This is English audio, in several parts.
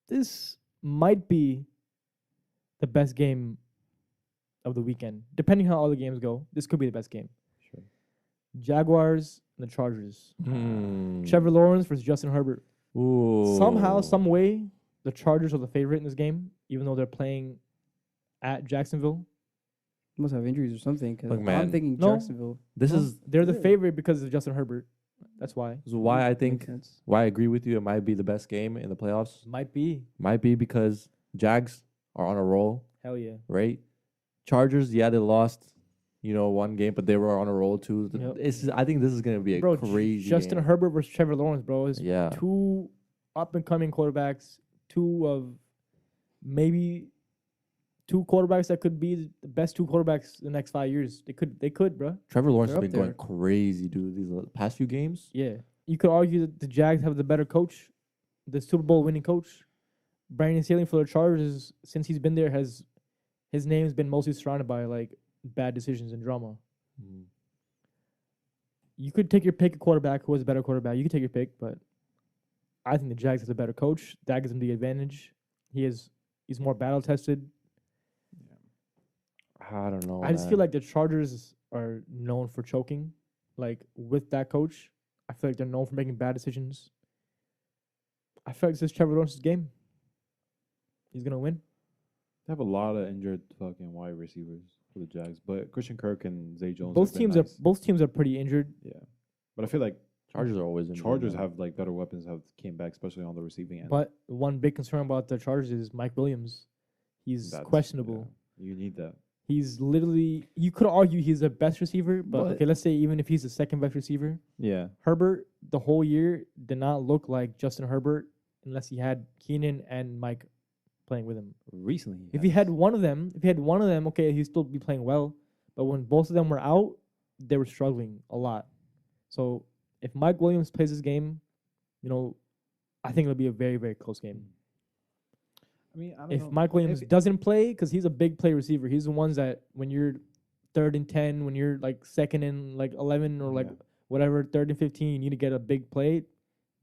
this might be the best game of the weekend. Depending how all the games go, this could be the best game. Sure. Jaguars and the Chargers. Trevor Lawrence versus Justin Herbert. Ooh. Somehow, some way, the Chargers are the favorite in this game, even though they're playing at Jacksonville. Must have injuries or something. Cause Look, man. I'm thinking No. Jacksonville. This is They're the favorite because of Justin Herbert. That's why. why I Makes think sense. why I agree with you. It might be the best game in the playoffs. Might be. Might be because Jags are on a roll, Hell yeah. right? Chargers, yeah, they lost, one game, but they were on a roll too. Yep. I think this is gonna be a crazy Justin game. Herbert versus Trevor Lawrence, bro, is Yeah. two up-and-coming quarterbacks, two of maybe two quarterbacks that could be the best two quarterbacks in the next 5 years. They could, bro. Trevor Lawrence has They're been up going crazy, dude. These past few games. Yeah. You could argue that the Jags have the better coach, the Super Bowl winning coach. Brandon Staley for the Chargers, since he's been there, his name's been mostly surrounded by like bad decisions and drama. You could take your pick a quarterback who has a better quarterback. You could take your pick, but I think the Jags has a better coach. That gives him the advantage. He's more battle tested. I don't know. I just feel like the Chargers are known for choking. Like with that coach, I feel like they're known for making bad decisions. I feel like this is Trevor Lawrence's game. He's gonna win. They have a lot of injured fucking wide receivers for the Jags, but Christian Kirk and Zay Jones. Both have been nice. both teams are pretty injured. Yeah, but I feel like Chargers are always in. Chargers have like better weapons. Have came back, especially on the receiving end. But one big concern about the Chargers is Mike Williams. He's That's- questionable. yeah, you need that. He's literally, you could argue he's the best receiver, but okay, let's say even if he's the second best receiver, Yeah, Herbert the whole year did not look like Justin Herbert unless he had Keenan and Mike playing with him. recently. If he had one of them, okay, he'd still be playing well. But when both of them were out, they were struggling a lot. So if Mike Williams plays this game, I think it'll be a very, very close game. I mean, I don't If know. Mike Williams doesn't play, because he's a big play receiver, he's the ones that when you're 3rd and 10, when you're like 2nd and like 11 or like Yeah. whatever, 3rd and 15, you need to get a big play.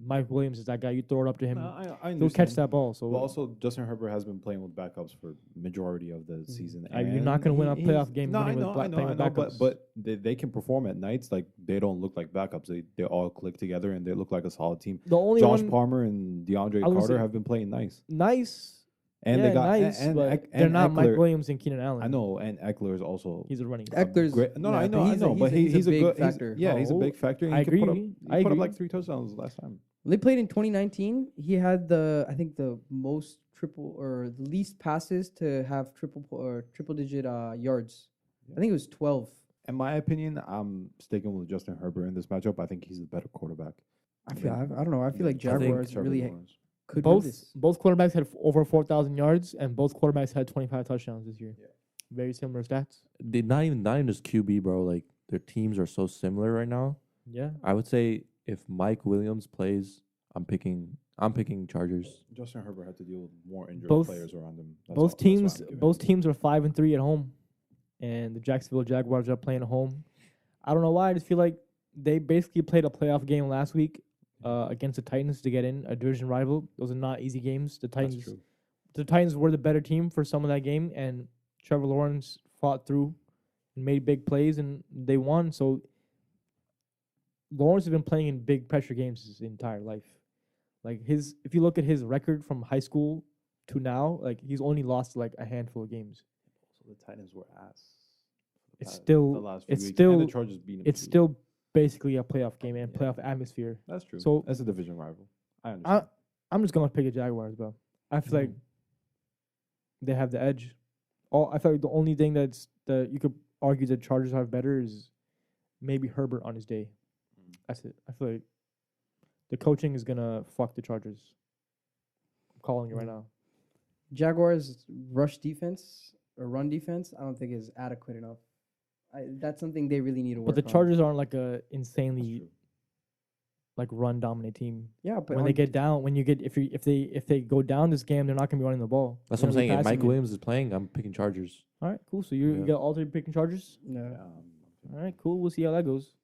Mike Williams is that guy. You throw it up to him, No, I he'll catch understand. that ball. So But also, Justin Herbert has been playing with backups for majority of the season. You're not going to win a playoff game No, I winning know, with I know, playing I with know, backups. but they can perform at nights. Like they don't look like backups. They all click together and they look like a solid team. the only Josh one Palmer and DeAndre I was Carter say- have been playing nice, nice, and yeah, they got nice, and but and they're not Mike Eckler- Williams and Keenan Allen. I know, and Eckler is also He's a running. Eckler's great. No, yeah, I but know, he's a- but he's a big good factor. He's a Oh, big factor. and I he can put agree. up, I he put up agree. like 3 touchdowns last time. When they played in 2019, he had the most triple or the least passes to have triple digit yards. I think it was 12. In my opinion, I'm sticking with Justin Herbert in this matchup. I think he's the better quarterback. I don't know. I feel like think Jaguars Trevor really Lawrence. could win this. Both quarterbacks had over 4,000 yards, and both quarterbacks had 25 touchdowns this year. Yeah. Very similar stats. They not even just QB, bro. Like their teams are so similar right now. Yeah. I would say if Mike Williams plays, I'm picking Chargers. Justin Herbert had to deal with more injured Both- players around him. Both teams are 5-3 at home, and the Jacksonville Jaguars are playing at home. I don't know why. I just feel like they basically played a playoff game last week against the Titans to get in, a division rival. Those are not easy games. The Titans were the better team for some of that game, and Trevor Lawrence fought through and made big plays, and they won. So Lawrence has been playing in big pressure games his entire life. Like if you look at his record from high school to now, like he's only lost like a handful of games. So the Titans were ass. It's the still last few it's weeks, still and the Chargers beat them it's too. still basically a playoff game and Yeah. playoff atmosphere. That's true. So- That's a division rival. I understand. I'm just gonna pick the Jaguars, bro. I feel like they have the edge. I feel like the only thing that you could argue the Chargers have better is maybe Herbert on his day. That's it. I feel like the coaching is gonna fuck the Chargers. I'm calling it right now. Jaguars rush defense or run defense, I don't think is adequate enough. That's something they really need to work But the on. Chargers aren't like a That's insanely true. like run dominant team. Yeah, but When they get down, if they go down this game, they're not gonna be running the ball. That's They're what I'm gonna be saying. If passing Mike it. Williams is playing, I'm picking Chargers. All right, cool. So you Yeah. got all three picking Chargers. no. Yeah, All right, cool. We'll see how that goes.